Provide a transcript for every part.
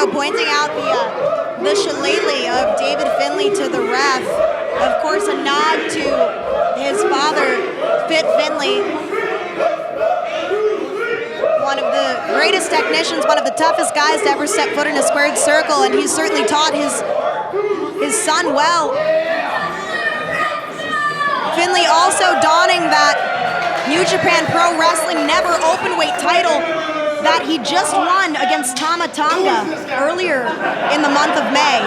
Vertigo pointing out the shillelagh of David Finlay to the ref. Of course, a nod to his father, Fit Finlay. One of the greatest technicians, one of the toughest guys to ever step foot in a squared circle, and he's certainly taught his son well. Finlay also donning that New Japan Pro Wrestling never openweight title that he just won against Tama Tonga earlier in the month of May.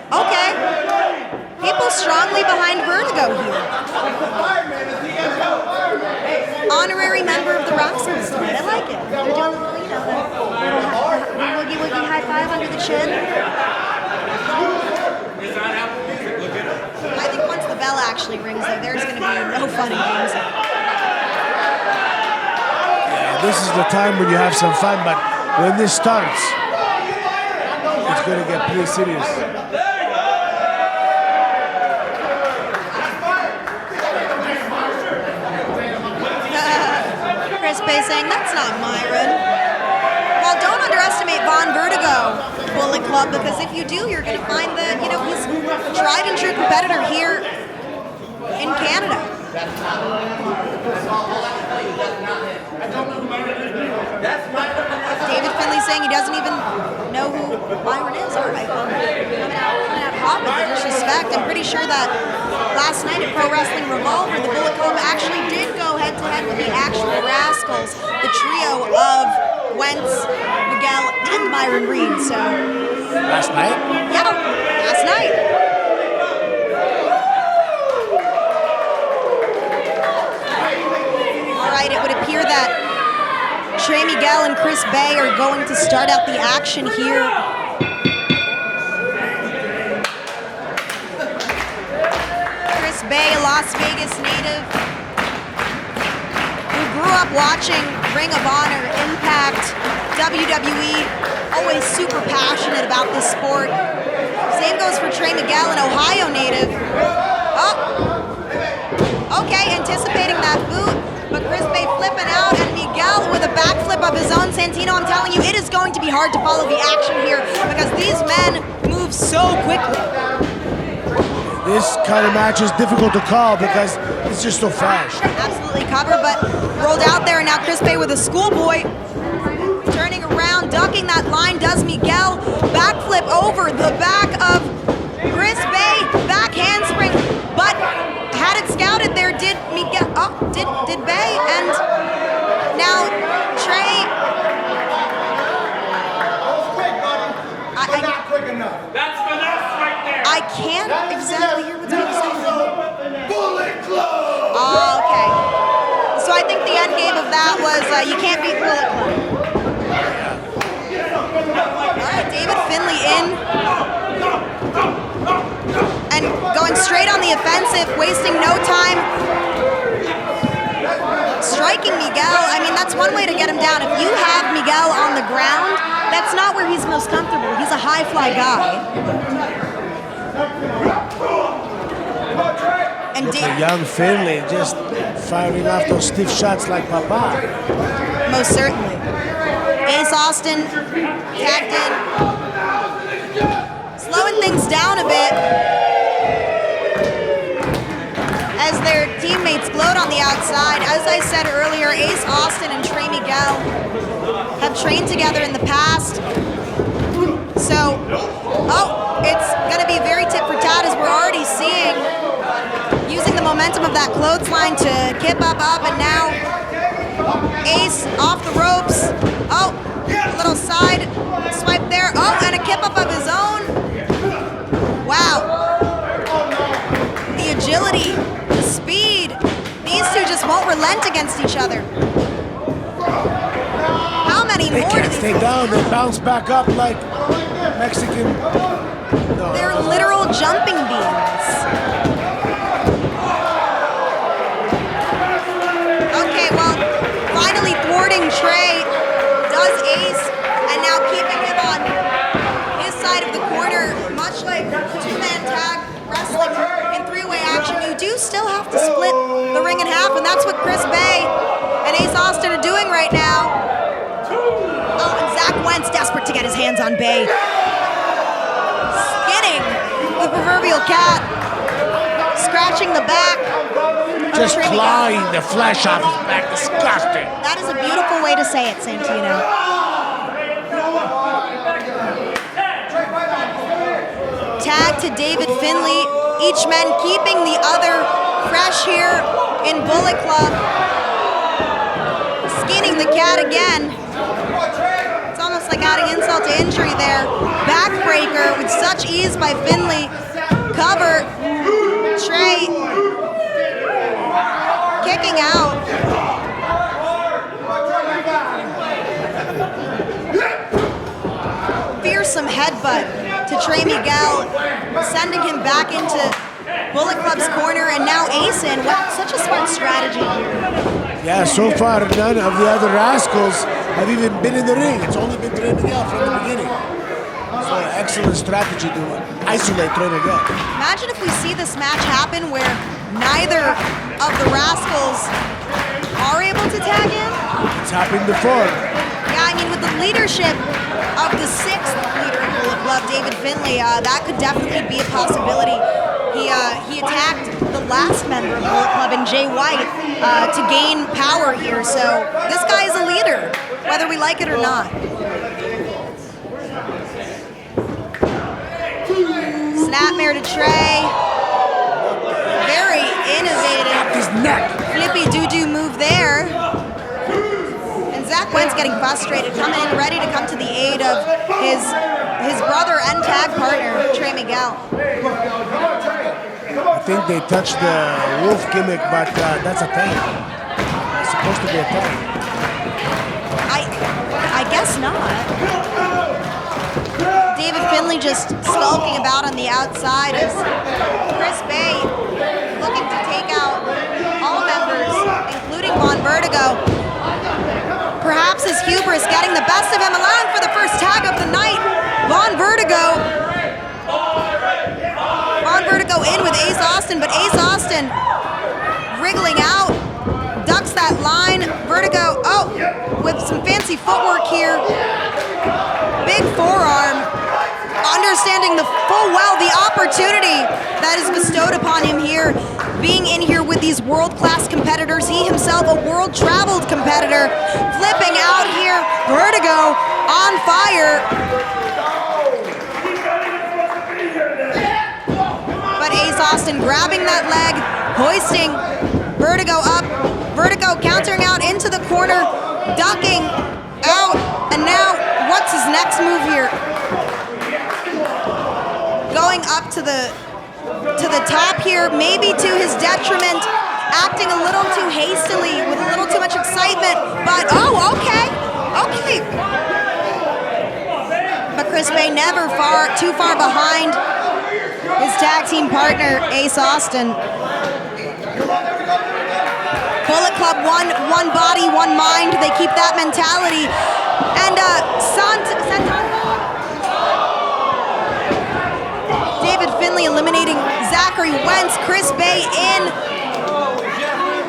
Okay, people strongly behind Vertigo here. Honorary member of the Rascalz tonight. I like it. They're doing the little, the woogie woogie high five under the chin. I think once the bell actually rings, though, there's going to be no fun and games. Yeah, this is the time when you have some fun, but when this starts, it's going to get pretty serious. Chris Bay saying, that's not Myron. Well, don't underestimate Vaughn Vertigo, Bullet Club, because if you do, you're going to find that, he's a tried and true competitor here in Canada. David Finlay saying he doesn't even know who Myron is. All right, well, I'm going to have hot with the disrespect. I'm pretty sure that last night at Pro Wrestling Revolver, the Bullet Club actually did go head-to-head with the actual Rascalz, the trio of Wentz, Miguel, and Myron Reed. So last night? Yeah, last night. All right, it would appear that Trey Miguel and Chris Bay are going to start out the action here. Chris Bay, a Las Vegas native, who grew up watching Ring of Honor, Impact, WWE, always super passionate about this sport. Same goes for Trey Miguel, an Ohio native. Oh, okay, anticipating that boot, but Chris Bay flipping out, and Miguel with a backflip of his own. Santino, I'm telling you, it is going to be hard to follow the action here because these men move so quickly. This kind of match is difficult to call because it's just so fast. Absolutely covered, but rolled out there, and now Chris Bay with a schoolboy. Turning around, ducking that line, does Miguel. Backflip over the back of Chris Bay. Back handspring, but had it scouted there, did Miguel, did Bay, and now Trey. Not quick enough. That's finesse right there. I can't exactly hear what's being said. Bullet Club. Oh, okay. So I think the end game of that was you can't beat Bullet Club. All right, David Finlay in. And going straight on the offensive, wasting no time. Striking Miguel, I mean, that's one way to get him down. If you have Miguel on the ground, that's not where he's most comfortable. He's a high-fly guy. And young Finlay just firing off those stiff shots like Papa. Most certainly. Ace Austin tagged in. Slowing things down a bit as their teammates gloat on the outside. As I said earlier, Ace Austin and Trey Miguel have trained together in the past. So, it's going to be very tit for tat as we're already seeing, using the momentum of that clothesline to kip up, and now Ace off the ropes. Oh, a little side swipe there. Oh, and a kip up of his own. Wow. The agility, the speed. These two just won't relent against each other. How many They more? can't stay down. They bounce back up like Mexican. No, they're literal jumping beans. Okay, well, finally thwarting Trey does Ace, and now keeping him on his side of the corner, much like two-man tag wrestling in three-way action. You do still have to split the ring in half. and that's what Chris Bay and Ace Austin are doing right now. Oh, and Zach Wentz desperate to get his hands on Bay. Skinning the proverbial cat. Scratching the back. Just clawing the flesh off his back. Disgusting. That is a beautiful way to say it, Santino. Tag to David Finley. Each man keeping the other fresh here in Bullet Club. Skinning the cat again. It's almost like adding insult to injury there. Backbreaker with such ease by Finley. Cover. Trey kicking out. Fearsome headbutt to Trey Miguel, sending him back into Bullet Club's corner, and now Ace-in. Wow, such a smart strategy. Yeah, so far none of the other Rascals have even been in the ring. It's only been Trey Miguel from the beginning. So excellent strategy to isolate Trey Miguel. Imagine if we see this match happen where neither of the Rascals are able to tag in. It's happened before. Yeah, I mean, with the leadership of the sixth leader in Bullet Club, David Finley, that could definitely be a possibility. He attacked the last member of Bullet Club in Jay White to gain power here. So this guy is a leader, whether we like it or not. Snapmare to Trey. Very innovative. His neck. Flippy doo-doo move there. And Zach Wentz getting frustrated, coming in ready to come to the aid of his brother and tag partner, Trey Miguel. I think they touched the wolf gimmick, but that's a thing. It's supposed to be a thing. I guess not. David Finley just skulking about on the outside as Chris Bay looking to take out all members, including Vaughn Vertigo. Perhaps his hubris getting the best of him, allowing for the first tag of the night. Vaughn Vertigo in with Ace Austin, but Ace Austin wriggling out, ducks that line. Vertigo, with some fancy footwork here. Big forearm. Understanding the full well the opportunity that is bestowed upon him here, being in here with these world-class competitors. He himself a world-traveled competitor, flipping out here. Vertigo on fire. But Ace Austin grabbing that leg, hoisting Vertigo up. Vertigo countering out into the corner, ducking out, and now what's his next move here? Going up to the top here, maybe to his detriment, acting a little too hastily with a little too much excitement, but okay. But Chris Bay never too far behind his tag team partner, Ace Austin. Bullet Club, one body, one mind. They keep that mentality. And David Finley eliminating Zachary Wentz. Chris Bay in.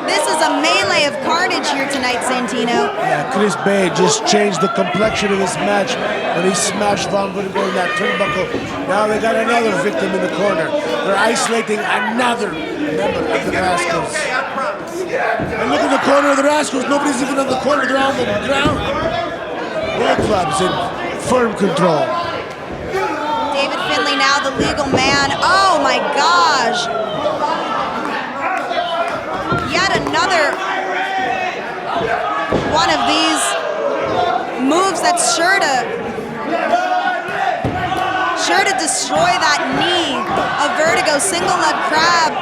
This is a melee of carnage here tonight, Santino. Yeah, Chris Bay just changed the complexion of this match when he smashed Vaughn Vertigo in that turnbuckle. Now they got another victim in the corner. They're isolating another member of the Rascals. And look at the corner of the Rascals. Nobody's even on the corner. They're on the ground. Bullet Club's in firm control. David Finley now the legal man. Oh my gosh. Yet another one of these moves that's sure to destroy that knee of Vertigo. Single leg crab.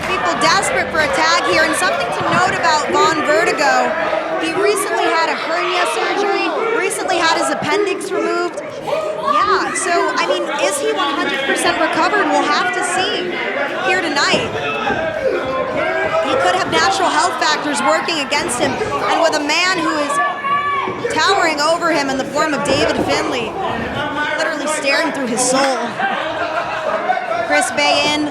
People desperate for a tag here, and something to note about Vaughn Vertigo. He recently had a hernia surgery, recently had his appendix removed. Yeah, so, I mean, is he 100% recovered? We'll have to see here tonight. He could have natural health factors working against him, and with a man who is towering over him in the form of David Finley, literally staring through his soul. Chris Bay in.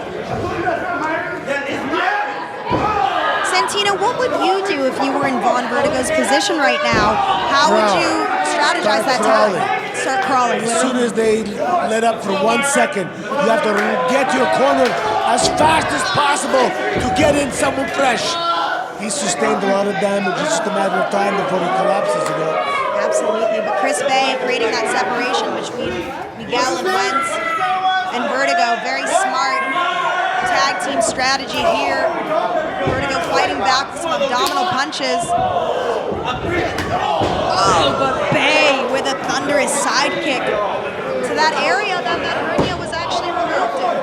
Santino, what would you do if you were in Vaughn Vertigo's position right now? How would you strategize that time? Start crawling. As soon as they let up for 1 second, you have to get to your corner as fast as possible to get in someone fresh. He sustained a lot of damage. It's just a matter of time before he collapses, you know. Absolutely, but Chris Bay creating that separation between Miguel and Wentz and Vertigo. Very smart tag team strategy here. Vertigo fighting back with some abdominal punches. Oh, but Bay with a thunderous sidekick to that area that hernia was actually removed in.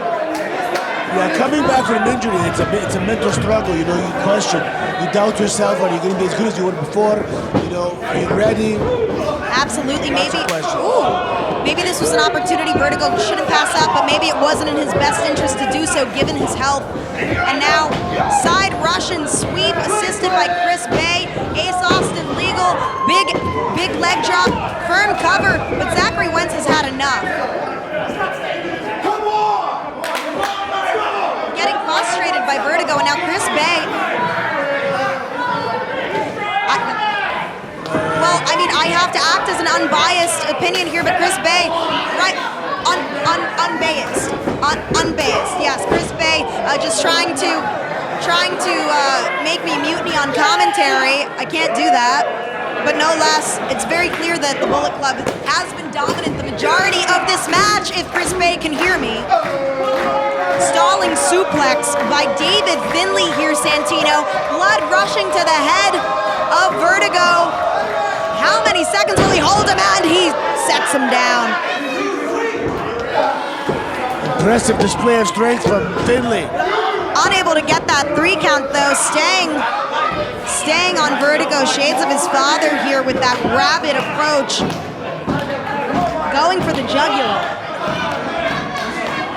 Yeah, coming back from injury, it's a mental struggle. You know, you question, you doubt yourself. Are you going to be as good as you were before? You know, are you ready? Absolutely, maybe. Ooh, maybe this was an opportunity Vertigo shouldn't pass up, but maybe it wasn't in his best interest to do so, given his health. And now, side Russian sweep assisted by Chris Bay. Ace Austin legal, big leg drop, firm cover, but Zachary Wentz has had enough. Getting frustrated by Vertigo, and now Chris Bay. Well, I mean, I have to act as an unbiased opinion here, but Chris Bay, right, unbiased, yes, Chris Bay, just trying to make me mutiny on commentary. I can't do that, but no less, it's very clear that the Bullet Club has been dominant the majority of this match, if Chris Bay can hear me. Stalling suplex by David Finlay here, Santino. Blood rushing to the head of Vertigo. How many seconds will he hold him? And he sets him down. Impressive display of strength from Finlay. Unable to get that 3 count though, staying on Vertigo. Shades of his father here with that rabid approach. Going for the jugular.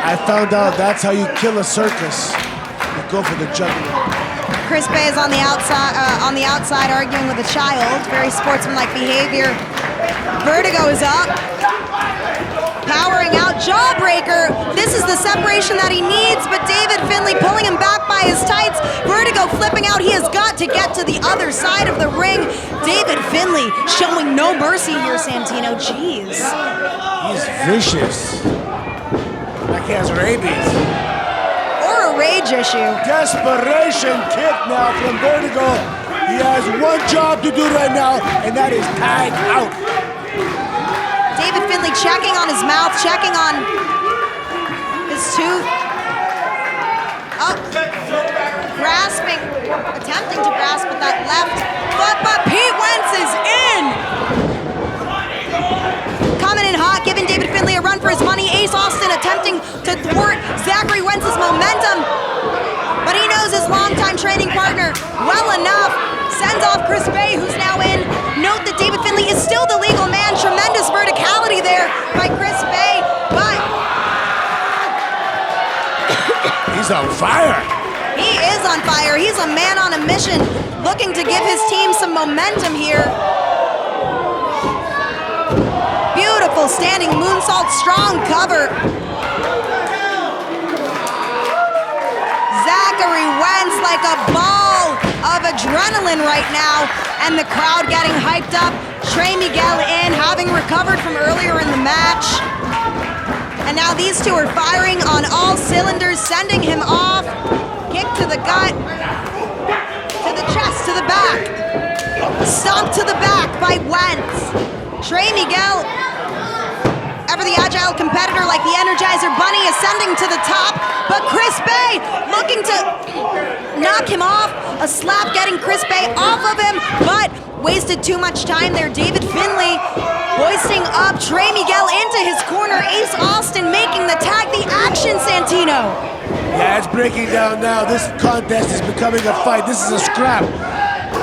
I found out that's how you kill a circus. You go for the jugular. Chris Bay is on the outside arguing with a child. Very sportsmanlike behavior. Vertigo is up. Powering out, jawbreaker. This is the separation that he needs, but David Finlay pulling him back by his tights. Vertigo flipping out. He has got to get to the other side of the ring. David Finlay showing no mercy here, Santino. Jeez. He's vicious. Like he has rabies. Or a rage issue. Desperation kick now from Vertigo. He has one job to do right now, and that is tag out. David Finlay checking on his mouth, checking on his tooth. Up, grasping, attempting to grasp with that left foot, but Pete Wentz is in. Coming in hot, giving David Finlay a run for his money. Ace Austin attempting to thwart Zachary Wentz's momentum, but he knows his longtime training partner well enough. Sends off Chris Bay, who's now in. Note that David Finlay is still the legal man. Tremendous verticality there by Chris Bay, but he's on fire. He is on fire. He's a man on a mission, looking to give his team some momentum here. Beautiful standing moonsault, strong cover. Zachary Wentz like a ball of adrenaline right now, and the crowd getting hyped up. Trey Miguel in, having recovered from earlier in the match. And now these two are firing on all cylinders, sending him off. Kick to the gut, to the chest, to the back. Stomp to the back by Wentz. Trey Miguel, ever the agile competitor like the Energizer Bunny, ascending to the top, but Chris Bay looking to knock him off. A slap getting Chris Bay off of him, but wasted too much time there. David Finlay hoisting up Trey Miguel into his corner. Ace Austin making the tag. The action, Santino. Yeah, it's breaking down now. This contest is becoming a fight. This is a scrap.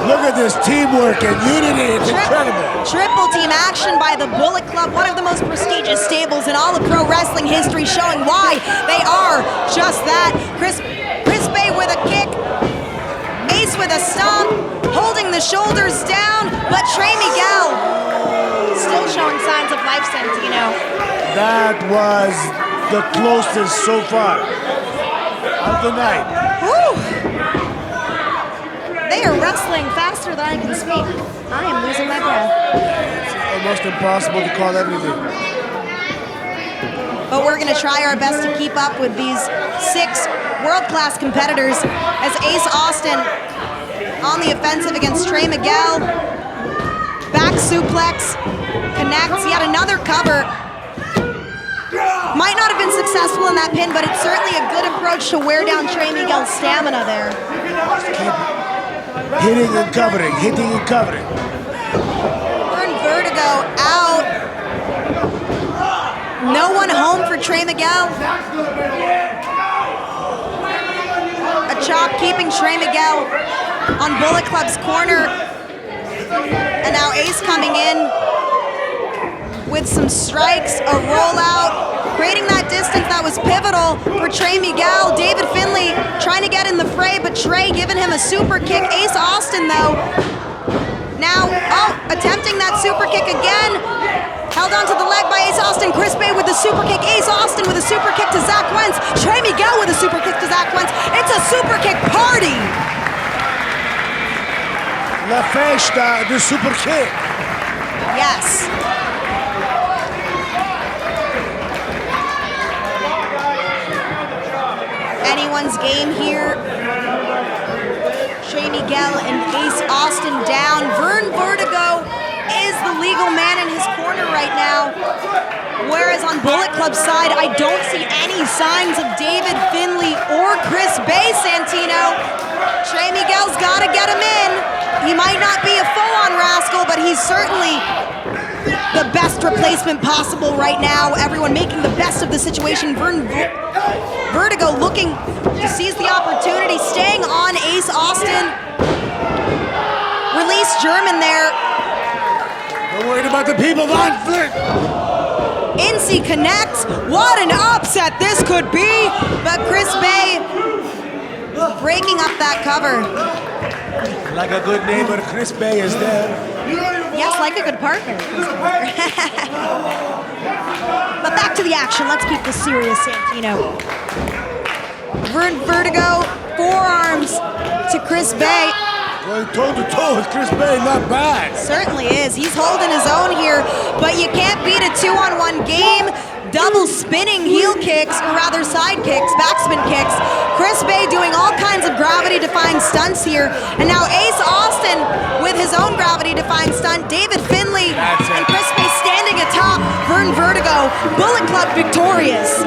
Look at this teamwork and unity. It's incredible. Triple team action by the Bullet Club, one of the most prestigious stables in all of pro wrestling history, showing why they are just that. Chris Bay with a kick, Ace with a stomp, holding the shoulders down, but Trey Miguel still showing signs of life, Santino. That was the closest so far of the night. Woo! They are wrestling faster than I can speak. I am losing my breath. It's almost impossible to call everything. But we're gonna try our best to keep up with these 6 world-class competitors as Ace Austin on the offensive against Trey Miguel. Back suplex, connects, yet another cover. Might not have been successful in that pin, but it's certainly a good approach to wear down Trey Miguel's stamina there. Keep hitting and covering, hitting and covering. Vaughn Vertigo out. No one home for Trey Miguel. A chop keeping Trey Miguel on Bullet Club's corner. And now Ace coming in with some strikes, a rollout, creating that distance that was pivotal for Trey Miguel. David Finlay trying to get in the fray, but Trey giving him a super kick. Ace Austin, though, now, attempting that super kick again. Held onto the leg by Ace Austin. Chris Bay with the super kick. Ace Austin with a super kick to Zach Wentz. Trey Miguel with a super kick to Zach Wentz. It's a super kick party. La festa, the super kick. Yes. Anyone's game here. Trey Miguel and Ace Austin down. Vaughn Vertigo is the legal man in his corner right now. Whereas on Bullet Club's side, I don't see any signs of David Finlay or Chris Bay, Santino. Trey Miguel's got to get him in. He might not be a full-on Rascal, but he's certainly the best replacement possible right now. Everyone making the best of the situation. Vaughn Vertigo looking to seize the opportunity, staying on Ace Austin. Release German there. Don't worry about the people, Vaughn Flirt. Incy connects. What an upset this could be. But Chris Bay breaking up that cover. Like a good neighbor, Chris Bay is there. Yes, like a good partner. But back to the action. Let's keep this serious, Santino. Vaughn Vertigo, forearms to Chris Bay. Going toe-to-toe with Chris Bay, not bad. Certainly is. He's holding his own here, but you can't beat a 2-on-1 game. Double spinning heel kicks, or rather side kicks, backspin kicks. Chris Bay doing all kinds of gravity-defying stunts here. And now Ace Austin with his own gravity-defying stunt. David Finlay and Chris Bay standing atop Vaughn Vertigo. Bullet Club victorious.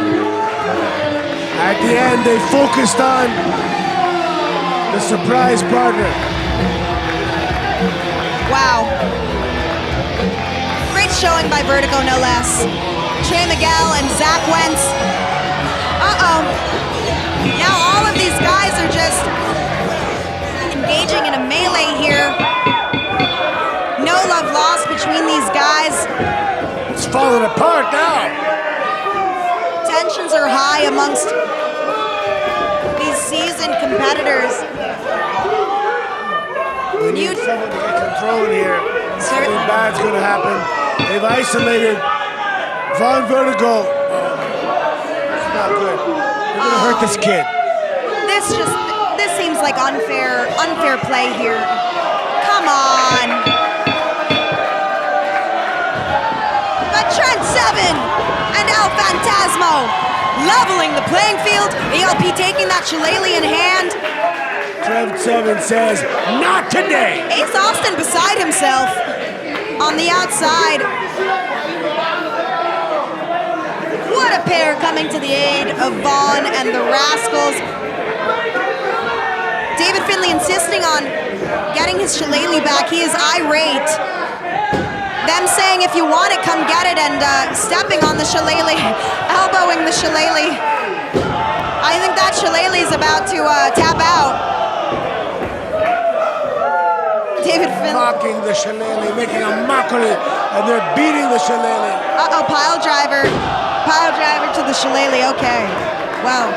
At the end, they focused on the surprise partner. Wow. Great showing by Vertigo, no less. Trey Miguel and Zach Wentz. Now all of these guys are just engaging in a melee here. No love lost between these guys. It's falling apart now. Tensions are high amongst these seasoned competitors. We need someone to get control in here. Certainly. Something bad's gonna happen. They've isolated Vaughn Vertigo. It's not good. They're gonna hurt this kid. This seems like unfair play here. Come on. But Trent Seven and El Phantasmo leveling the playing field. ELP taking that shillelagh in hand. Trent Seven says, not today. Ace Austin beside himself on the outside. What a pair coming to the aid of Vaughn and the Rascals. David Finlay insisting on getting his shillelagh back. He is irate. Them saying, if you want it, come get it, and stepping on the shillelagh, elbowing the shillelagh. I think that shillelagh is about to tap out. David Finlay. Mocking the shillelagh, making a mockery, and they're beating the shillelagh. Pile driver. Pile driver to the shillelagh, okay. Wow.